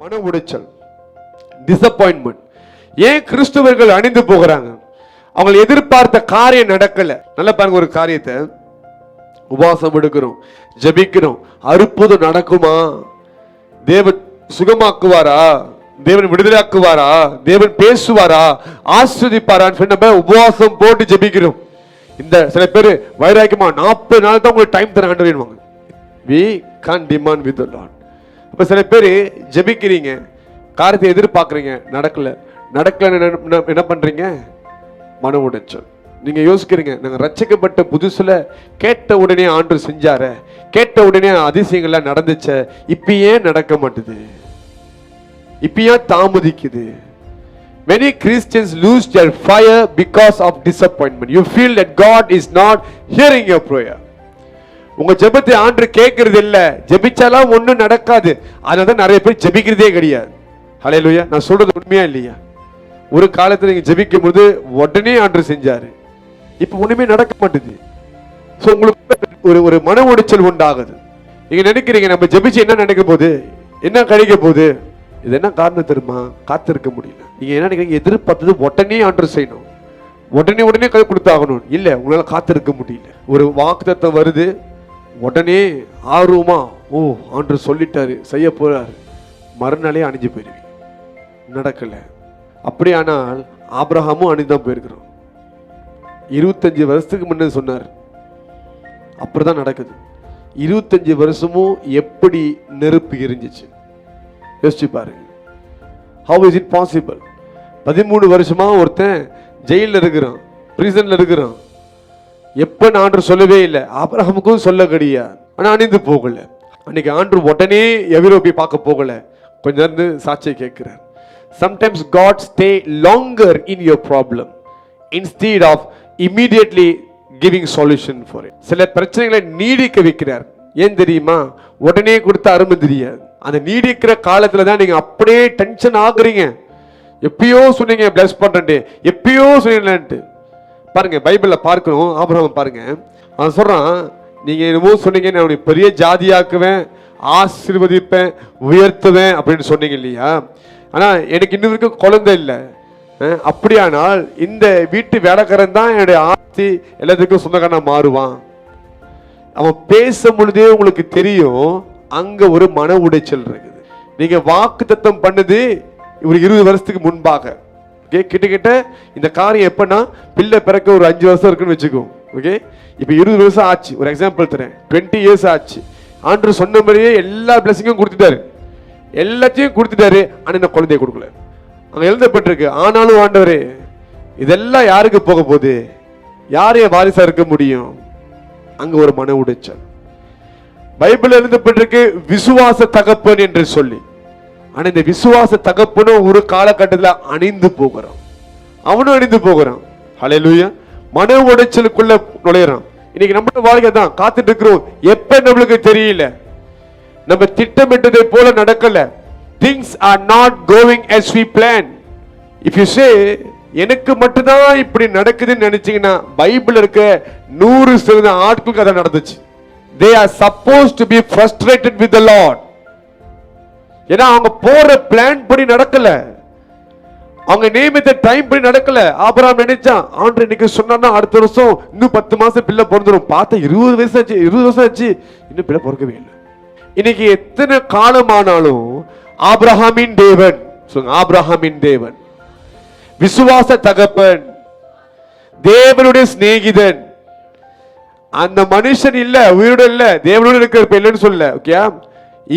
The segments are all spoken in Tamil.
மன உடைச்சல், டிசப்பாயின்மெண்ட். ஏன் கிறிஸ்தவர்கள் அணிந்து போகிறாங்க? அவங்க எதிர்பார்த்த காரியம் நடக்கல. நல்லா பாருங்க, ஒரு காரியத்தை உபவாசம் எடுக்கிறோம், ஜெபிக்கிறோம், அற்புதம் நடக்குமா? தேவன் சுகமாக்குவாரா? தேவன் விடுதலாக்குவாரா? தேவன் பேசுவாரா? ஆஸ்வதிப்பாரான்னு சொல்லி நம்ம உபவாசம் போட்டு ஜெபிக்கிறோம். இந்த சில பேர் வைராக்கியமா 40 நாள் தான் உங்களுக்கு டைம் தர ஆண்டவருவாங்க. we can't demand with the Lord. அப்ப சில பேர் ஜெபிக்கிறீங்க, காரியத்தை எதிர்பார்க்குறீங்க, நடக்கல. என்ன பண்றீங்க? மன உடைச்சல். நீங்க யோசிக்கிறீங்க, நாங்க ரட்சிக்கப்பட்ட புதுசுல கேட்ட உடனே ஆண்டவர் செஞ்சார, கேட்ட உடனே அதிசயங்கள்லாம் நடந்துச்ச, இப்ப ஏன் நடக்க மாட்டுது? இப்ப ஏன் தாமதிக்குது? Many Christians lose their fire because of disappointment. You feel that God is not hearing your prayer. உங்க ஜெபத்தை ஆண்டவர் கேட்கறது இல்ல, ஜெபிச்சாலாம் ஒண்ணும் நடக்காது. அதனால நிறைய பேர் ஜெபிக்கிறதே கிடையாது. ஹல்லேலூயா. நான் சொல்றது உண்மையா இல்லையா? ஒரு காலத்துல நீங்க ஜெபிக்கும் போது உடனே ஆண்டவர் செஞ்சாரு, இப்ப ஒண்ணுமே நடக்க மாட்டேது. சோ உங்களுக்கு ஒரு மன உடைச்சல் உண்டாகுது. நீங்க நினைக்கிறீங்க நம்ம ஜெபிச்சு என்ன நடக்க போகுது, என்ன கிடைக்க போகுது? இது என்ன காரணம் தெரியுமா? காத்திருக்க முடியல. நீங்க என்ன நினைக்கிறீங்க? எதிர்பார்த்தது உடனே ஆண்டவர் செய்யணும், உடனே கை கொடுத்தாகணும். இல்ல, உங்களால காத்திருக்க முடியல. ஒரு வாக்குத்தத்தம் வருது, உடனே ஆர்வமா ஓ ஆண்டவர் சொல்லிட்டாரு, செய்ய போறாரு, மறுநாளே அணிஞ்சு போயிருவீங்க. நடக்கல. அப்படியானால் ஆபிரகாமும் அணிதான் போயிருக்கிறோம். 25 வருஷத்துக்கு முன்னே சொன்னார், அப்படிதான் நடக்குது. 25 வருஷமும் எப்படி நெருப்பு எரிஞ்சிச்சு யோசிச்சு பாருங்க. How is it possible? 13 வருஷமா ஒருத்தன் ஜெயில இருக்கிறான், பிரிசன்ல இருக்கிறான். எப்ப ஆண்டவர் சொல்லவே இல்லை, ஆபிரகாமுக்கும் சொல்ல கிடையாது. ஆனா அணிந்து போகல. அன்னைக்கு ஆண்டவர் உடனே எவிரோப்பி பார்க்க போகல, கொஞ்ச நேரம் சாட்சியை கேட்கிறார். Sometimes God stay longer in your problem instead of immediately giving solution for it. சில பிரச்சனைகளை நீடிக்க வைக்கிறார். ஏன் தெரியுமா? உடனே கொடுத்த அருமை தெரியாது. அந்த நீடிக்கிற காலத்துல தான் நீங்க அப்படியே டென்ஷன் ஆகுறீங்க. எப்பயோ சொன்னீங்க பிளஸ் பண்றேன்ட்டு, எப்பயோ சொன்னீங்களான்ட்டு. பாருங்க, பைபிள்ல பார்க்கணும். ஆபிரகாம் பாருங்க, அவன் சொல்றான், நீங்க என்னமோ சொன்னீங்க, நான் உனக்கு பெரிய ஜாதியாக்குவேன், ஆசீர்வதிப்பேன், உயர்த்துவேன் அப்படின்னு சொன்னீங்க இல்லையா? ஆனா எனக்கு இன்னும் வரைக்கும் குழந்தை இல்லை. அப்படியானால் இந்த வீட்டு வேலைக்காரன் தான் என்னுடைய ஆஸ்தி எல்லாத்துக்கும் சொந்தக்காரனா மாறுவான். அவன் பேசும் பொழுதே உங்களுக்கு தெரியும் அங்க ஒரு மன உடைச்சல் இருக்குது. நீங்க வாக்குத்தத்தம் பண்ணுது ஒரு 20 வருஷத்துக்கு முன்பாக. ஓகே, கிட்ட இந்த காரியம் எப்பன்னா பிள்ளை பிறக்க ஒரு 5 வருஷம் இருக்குன்னு வச்சுக்கோ. ஓகே, இப்போ 20 வருஷம் ஆச்சு. ஒரு எக்ஸாம்பிள் தரேன், 20 இயர்ஸ் ஆச்சு. ஆண்டவர் சொன்ன மாதிரியே எல்லா பிளஸிங்கும் கொடுத்துட்டாரு, எல்லாத்தையும் கொடுத்துட்டாரு. ஆனா இந்த குழந்தைய கொடுக்கல. அங்க எழுதப்பட்டிருக்கு, ஆனாலும் ஆண்டவரே இதெல்லாம் யாருக்கு போக போகுது? யாரைய வாரிசா இருக்க முடியும்? அங்க ஒரு மன உடைச்சல். பைபிள் எழுதப்பட்டிருக்கு விசுவாச தகப்பன் என்று சொல்லி. ஆனா இந்த விசுவாச தகப்பனும் ஒரு காலகட்டத்தில் அணிந்து போகிறான், அவனும் அணிந்து போகிறான். ஹல்லேலூயா. மன உடைச்சலுக்குள்ள நுழையறான். இன்னைக்கு நம்மளோட வாழ்க்கை தான் காத்துட்டு இருக்கிறோம். எப்ப நம்மளுக்கு தெரியல, நம்ம திட்டமிட்டதை போல நடக்கல. Things are not going as we plan. If you say எனக்கு மட்டும்தான் இப்படி நடக்குதுன்னு நினைச்சீங்கன்னா, பைபிள் இருக்க 100% ஆட்களுக்கு அதான் நடந்துச்சு. They are supposed to be frustrated with the Lord. ஏன்னா அவங்க போற பிளான் படி நடக்கல, அவங்க நியமித்த டைம் படி நடக்கல. ஆபிரகாம் நினைச்சான், ஆண்டவர் இன்னைக்கு சொன்னா அடுத்த வருஷம் இன்னும் 10 மாசம் பிள்ளை பிறந்துடும். பார்த்தா 20 வருஷம் ஆச்சு, 20 வருஷம் ஆச்சு, இன்னும் பிள்ளை பிறக்கவே இல்லை. இன்னைக்கு எத்தனை காலமானாலும் ஆபிரகாமின் தேவன், சொல்லுங்க, ஆபிரகாமின் தேவன், விசுவாச தகப்பன், தேவனுடைய சிநேகிதன். அந்த மனுஷன் இல்ல, உயிரோட இல்ல, தேவனோட இருக்கிற இல்லைன்னு சொல்ல. ஓகே,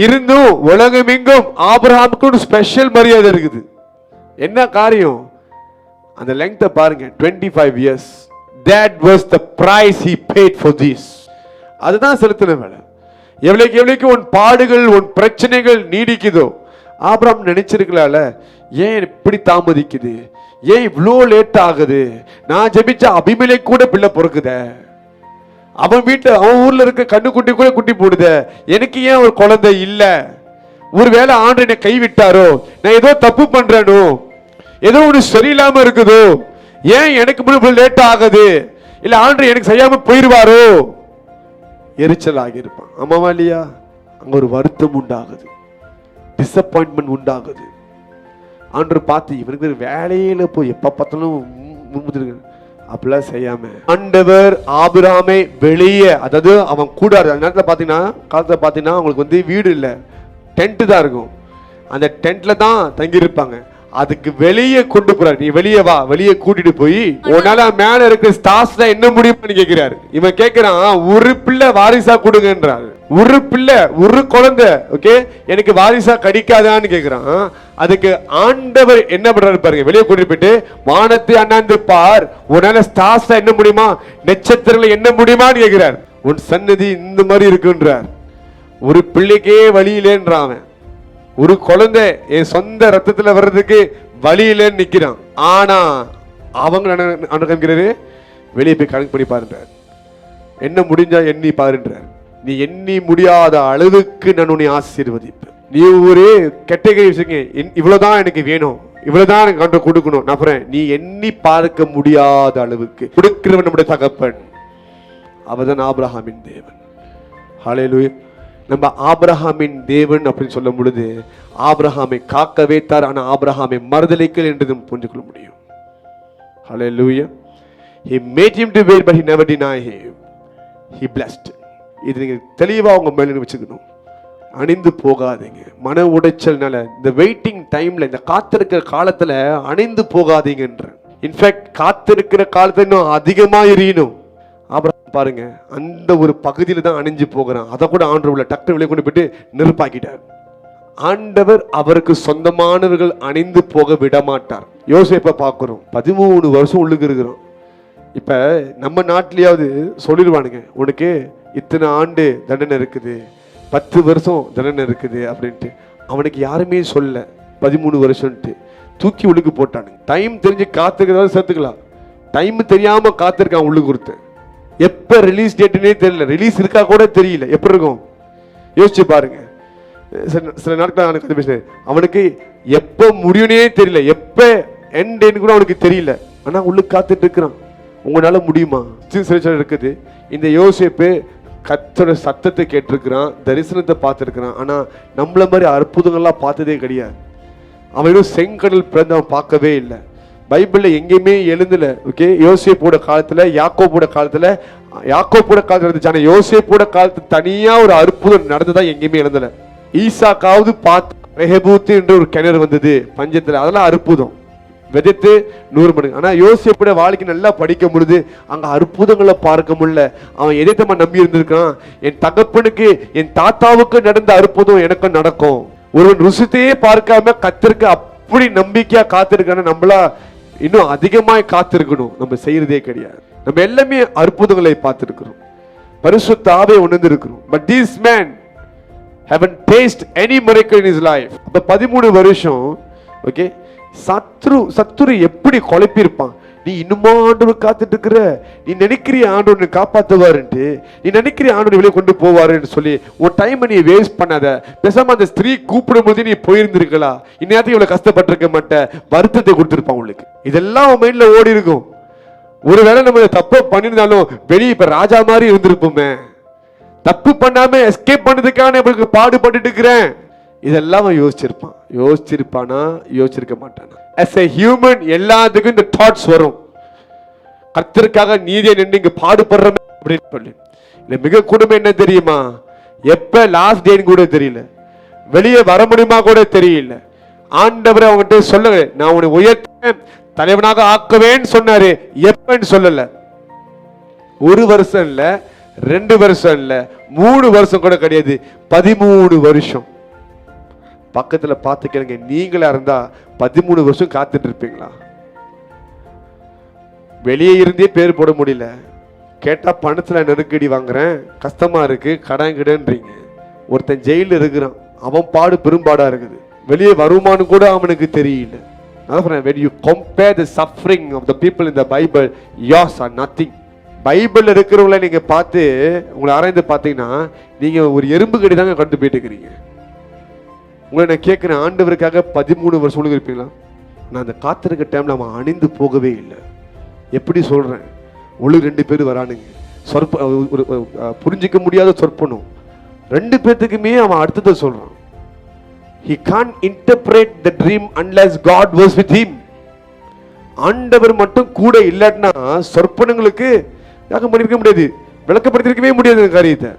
இருந்தும் உலகம் எங்கும் ஆபிரகாமுக்கு ஒரு ஸ்பெஷல் மரியாதை இருக்குது. என்ன காரியம்? அந்த லெங்க்தை பாருங்க, 25 years. That was the price he paid for this. அதுதான் செலுத்தின வேலை. எவ்வளவுக்கு உன் பாடுகள், உன் பிரச்சனைகள் நீடிக்குதோ, ஆபிரகாம் நினைச்சிருக்கலாம்ல, ஏன் இப்படி தாமதிக்குது, ஏன் இவ்வளோ லேட் ஆகுது? நான் ஜெபிச்ச அபிமெலேக்கு கூட பிள்ளை பொறுக்குத, அவன் வீட்டு அவன் ஊர்ல இருக்க கண்ணுக்குட்டி கூட குட்டி போடுத, எனக்கு ஏன் ஒரு குழந்தை இல்ல? ஒருவேளை ஆண்டவர் என்னை கைவிட்டாரோ, நான் ஏதோ தப்பு பண்றேனோ, ஏதோ ஒன்று சரியில்லாம இருக்குதோ, ஏன் எனக்கு முன்னாடி லேட் ஆகுது? இல்ல ஆண்டவர் எனக்கு செய்யாம போயிருவாரோ? எரிச்சல் ஆகியிருப்பான். ஆமாவா இல்லையா? அங்க ஒரு வருத்தம் உண்டாகுது. டிசப்பாயின்மெண்ட் உண்டாகுது. ஆண்டவர் பார்த்து இவனுக்கு வேலையில போய் எப்ப பார்த்தாலும் அப்படிலாம் செய்யாம ஆண்டவர் ஆபிரகாமை வெளியே, அதாவது அவன் கூடாது அந்த நேரத்தில் பார்த்தீங்கன்னா காலத்தில் பார்த்தீங்கன்னா அவங்களுக்கு வீடு இல்லை, டென்ட் தான் இருக்கும். அந்த டென்ட்ல தான் தங்கி இருப்பாங்க. அதுக்கு வெளியே கொண்டு போறாரு. நீ வெளியே வா, வெளியே கூட்டிட்டு போய் உன்னால மேல இருக்கிற ஸ்டார்ஸ்ல என்ன முடியும்னு கேட்கிறாரு. இவன் கேட்கிறான், ஒரு பிள்ளை வாரிசா கொடுங்கன்றாரு. ஒரு பிள்ளை, ஒரு குழந்தை, ஓகே, எனக்கு வாரிசா கிடைக்காதான்னு கேட்கிறான். அதுக்கு ஆண்டவர் என்ன பண்றாரு பாருங்க, வெளியே கூட்டிட்டு போயிட்டு வானத்தை அண்ணாந்து பார், உன்னால ஸ்டார்ஸ்ல என்ன முடியுமா, நட்சத்திரங்களை என்ன முடியுமான்னு கேட்கிறார். உன் சன்னதி இந்த மாதிரி இருக்குன்றார். ஒரு பிள்ளைக்கே வழி இல்லைன்றான். ஒரு குழந்தை என் சொந்த ரத்தத்துல வர்றதுக்கு வழி இல்லைன்னு நிக்கிறான். ஆனா அவங்க அனுபவிக்கிறாரு, வெளியே போய் கணக்கு பண்ணி பாருன்றார். என்ன முடிஞ்சா எண்ணி பாருன்றார். நீ எண்ணி முடியாத அளவுக்கு நான் உன்னை ஆசீர்வதிப்பேன். நீ ஒரு கேட்டகரி வச்சுக்க, இவ்வளவுதான் எனக்கு வேணும், இவ்வளவுதான் எனக்கு கண்டு கொடுக்கணும் நம்புறேன். நீ எண்ணி பார்க்க முடியாத அளவுக்கு கொடுக்கிறவன் நம்முடைய தகப்பன். அவர்தான் ஆபிரகாமின் தேவன். ஹல்லேலூயா. நம்ம ஆபிரகாமின் தேவன் அப்படின்னு சொல்லும் பொழுது ஆபிரகாமை காக்க வைத்தார், ஆனா ஆபிரகாமை மறுதலிக்கல் என்று புரிந்து கொள்ள முடியும். ஹல்லேலூயா. He made him to wait but he never denied him. He blessed. இது நீங்க தெளிவா உங்க மேல வச்சுக்கணும். அணிந்து போகாதீங்க. மன உடைச்சல்னால இந்த வெயிட்டிங் டைம்ல, இந்த காத்திருக்கிற காலத்துல அணிந்து போகாதீங்கன்ற. இன்ஃபேக்ட் காத்திருக்கிற காலத்துல இன்னும் அதிகமா எரியணும். ஆபிரகாம் பாருங்க, அந்த ஒரு பகுதியில தான் அணிஞ்சு போகிறான். அதை கூட ஆண்டவர் டக்கு வெளியே கொண்டு போயிட்டு நெருப்பாக்கிட்டார். ஆண்டவர் அவருக்கு சொந்தமானவர்கள் அணிந்து போக விட மாட்டார். யோசேப்பை பார்க்கிறோம், 13 வருஷம் உள்ளுக்கு இருக்கிறோம். இப்ப நம்ம நாட்டிலேயாவது சொல்லிடுவானுங்க, உனக்கு இத்தனை ஆண்டு தண்டனை இருக்குது, 10 வருஷம் தண்டனை இருக்குது அப்படின்ட்டு. அவனுக்கு யாருமே சொல்ல 13 வருஷம்ட்டு தூக்கி உள்ளுக்கு போட்டானுங்க. டைம் தெரிஞ்சு காத்துக்கிறதாவது சேர்த்துக்கலாம், டைம் தெரியாம காத்திருக்கான் உள்ளுக்கு கொடுத்து. எப்ப ரிலீஸ் டேட்னே தெரியல, ரிலீஸ் இருக்கா கூட தெரியல. எப்படி இருக்கும் யோசிச்சு பாருங்க. சில நாட்கள் பேசுறேன், அவனுக்கு எப்ப முடியும்னே தெரியல, எப்ப எண்ட் கூட அவனுக்கு தெரியல. ஆனா உள்ளுக்கு காத்துட்டு இருக்கிறான். உங்களால முடியுமா? இருக்குது. இந்த யோசேப்பு கர்த்தரோட சத்தத்தை கேட்டிருக்கிறான், தரிசனத்தை பார்த்திருக்கிறான். ஆனா நம்மள மாதிரி அற்புதங்கள்லாம் பார்த்ததே கிடையாது. அவனும் செங்கடல் பிறந்து அவன் பார்க்கவே இல்லை. பைபிள்ல எங்கேயுமே எழுந்தல. ஓகே, யோசேப்போட காலத்துல, யாக்கோபோட காலத்துல இருந்துச்சு. ஆனா யோசேப்போட காலத்துல தனியா ஒரு அற்புதம் நடந்ததா எங்கேயுமே எழுந்தல. ஈசாக்காவது பார்த்து ரெஹபூத் என்று ஒரு கிணறு வந்தது பஞ்சத்துல, அதெல்லாம் அற்புதம். விதைத்து 100 மடங்கு. ஆனா யோசேப்போட வாழ்க்கை நல்லா படிக்க முடியுது, அங்க அற்புதங்களை பார்க்க முடியல. அவன் எதைத்தமா நம்பி இருந்திருக்கான், என் தகப்பனுக்கு என் தாத்தாவுக்கு நடந்த அற்புதம் எனக்கும் நடக்கும். ஒருவன் ருசித்தையே பார்க்காம கத்திருக்க அப்படி நம்பிக்கையா காத்திருக்கான நம்மளா இன்னும் அதிகமாய் காத்திருக்கணும். நம்ம செய்யறதே கிடையாது. நம்ம எல்லாமே அற்புதங்களை பார்த்திருக்கிறோம், பரிசுத்த ஆவியை உணர்ந்து இருக்கிறோம். But this man haven't tasted any miracle in his life. அப்ப 13 வருஷம், ஓகே, சத்துரு எப்படி குழப்பிருப்பான். நீ இன்னுமா ஆண்டவர் காத்துட்டு இருக்கிற, நீ நினைக்கிறிய ஆண்டவர் காப்பாத்துவாருன்ட்டு, நீ நினைக்கிற ஆண்டவர் வெளியே கொண்டு போவாருன்னு சொல்லி உன் டைம் நீ வேஸ்ட் பண்ணாத. பேசாம அந்த ஸ்திரீ கூப்பிடும் போது நீ போயிருந்திருக்கலாம், இந்நேரத்துக்கு இவ்வளவு கஷ்டப்பட்டிருக்க மாட்டேன், வருத்தத்தை கொடுத்திருப்பான் உங்களுக்கு. இதெல்லாம் உன் மைண்ட்ல ஓடி இருக்கும். ஒருவேளை நம்ம தப்பு பண்ணிருந்தாலும் வெளியே இப்ப ராஜா மாதிரி இருந்திருப்போமே, தப்பு பண்ணாம எஸ்கேப் பண்ணதுக்கான நம்மளுக்கு பாடுபட்டு இருக்கிறேன். இதெல்லாம் யோசிச்சிருப்பானா யோசிச்சிருக்க மாட்டானா? as a human எல்லாத்துக்கும் இந்த தாட்ஸ் வரும். கர்த்தருக்காக நீதியை நின்று இங்க பாடுபடுறோம் அப்படின்னு சொல்லி. இல்ல மிக கொடுமை என்ன தெரியுமா, எப்ப லாஸ்ட் டேன்னு கூட தெரியல, வெளியே வர முடியுமா கூட தெரியல. ஆண்டவர் அவங்ககிட்ட சொல்லுங்க, நான் உன்னை உயர்த்த தலைவனாக ஆக்குவேன்னு சொன்னாரு. எப்பன்னு சொல்லல. 1 வருஷம் இல்ல, 2 வருஷம் இல்ல, 3 வருஷம் கூட கிடையாது, 13 வருஷம். பக்கத்துல பார்த்து கேளுங்க, நீங்களா இருந்தா 13 வருஷம் காத்துட்டு இருப்பீங்களா? வெளியே இருந்தே பேர் போட முடியல, கேட்டா பணத்துல நெருக்கடி வாங்குறேன், கஷ்டமா இருக்கு, கடன் கிடன்றீங்க. ஒருத்தன் ஜெயில இருக்கிறான், அவன் பாடு பெரும்பாடா இருக்குது, வெளியே வருமானு கூட அவனுக்கு தெரியல. when you compare the suffering of the people in the Bible, yours are nothing. Bible இருக்கிறவங்கள நீங்க பார்த்து உங்களை ஆராய்ந்து பார்த்தீங்கன்னா நீங்க ஒரு எறும்பு கடி தாங்க கடந்து போயிட்டு இருக்கிறீங்க. உங்களை நான் கேட்கிறேன், ஆண்டவருக்காக 13 வருஷம் இருப்பீங்களா? நான் அந்த காத்திருக்க டைம்ல அவன் அணிந்து போகவே இல்லை. எப்படி சொல்றேன், 2 பேர் வரானுங்க, புரிஞ்சிக்க முடியாத சொற்பனும், 2 பேர்த்துக்குமே அவன் அடுத்ததை சொல்றான். he can't interpret the dream unless God was with him. ஆண்டவர் மட்டும் கூட இல்லைன்னா சொற்பனங்களுக்கு யாரும் பண்ணிருக்க முடியாது, விளக்கப்படுத்திருக்கவே முடியாது இந்த காரியத்தை.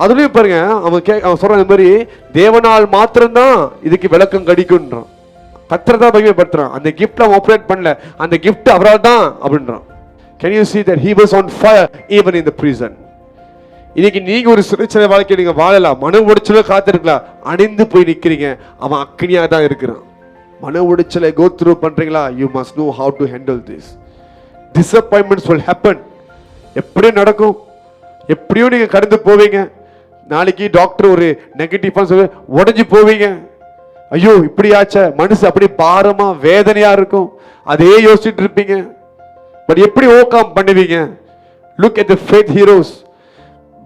அதுலயும் பாருங்க, அவன் சொல்ற மாதிரி தேவனால் மாத்திரம்தான் இதுக்கு விளக்கம் கிடைக்கும்ன்றான். கர்த்தர் தான் மகிமைப்படுத்துறான். அந்த கிஃப்ட் அவன் ஆபரேட் பண்ணல, அந்த கிஃப்ட் அவரால் தான் அப்படின்றான். Can you see that he was on fire even in the prison? இன்னைக்கு நீங்க ஒரு சிறைச்சாலை வாழ்க்கை நீங்க வாழலாம், மன உடைச்சல காத்திருக்கலாம், அணிந்து போய் நிக்கிறீங்க, அவன் அக்னியா தான் இருக்கிறான். மன உடைச்சலை go through பண்றீங்களா? You must know how to handle this. Disappointments will happen. எப்படி நடக்கும், எப்படியும் நீங்க கடந்து போவீங்க. நாளைக்கு டாக்டர் ஒரு நெகட்டிவ் சொல்லி உடஞ்சி போவீங்க. ஐயோ இப்படி ஆச்ச, மனசு அப்படி பாரமா வேதனையா இருக்கும், அதே யோசிச்சுட்டு இருப்பீங்க. பட் எப்படி ஓவர் கம் பண்ணுவீங்க? Look at the faith heroes.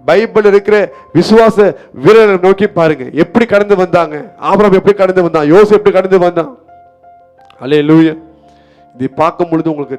Bible இருக்கிற விசுவாச வீரரை நோக்கி பாருங்க, எப்படி கடந்து வந்தாங்க. ஆபிரகாம் எப்படி கடந்து வந்தான், யோசேப்பு எப்படி கடந்து வந்தான். அல்லேலூயா. இதை பார்க்கும் பொழுது உங்களுக்கு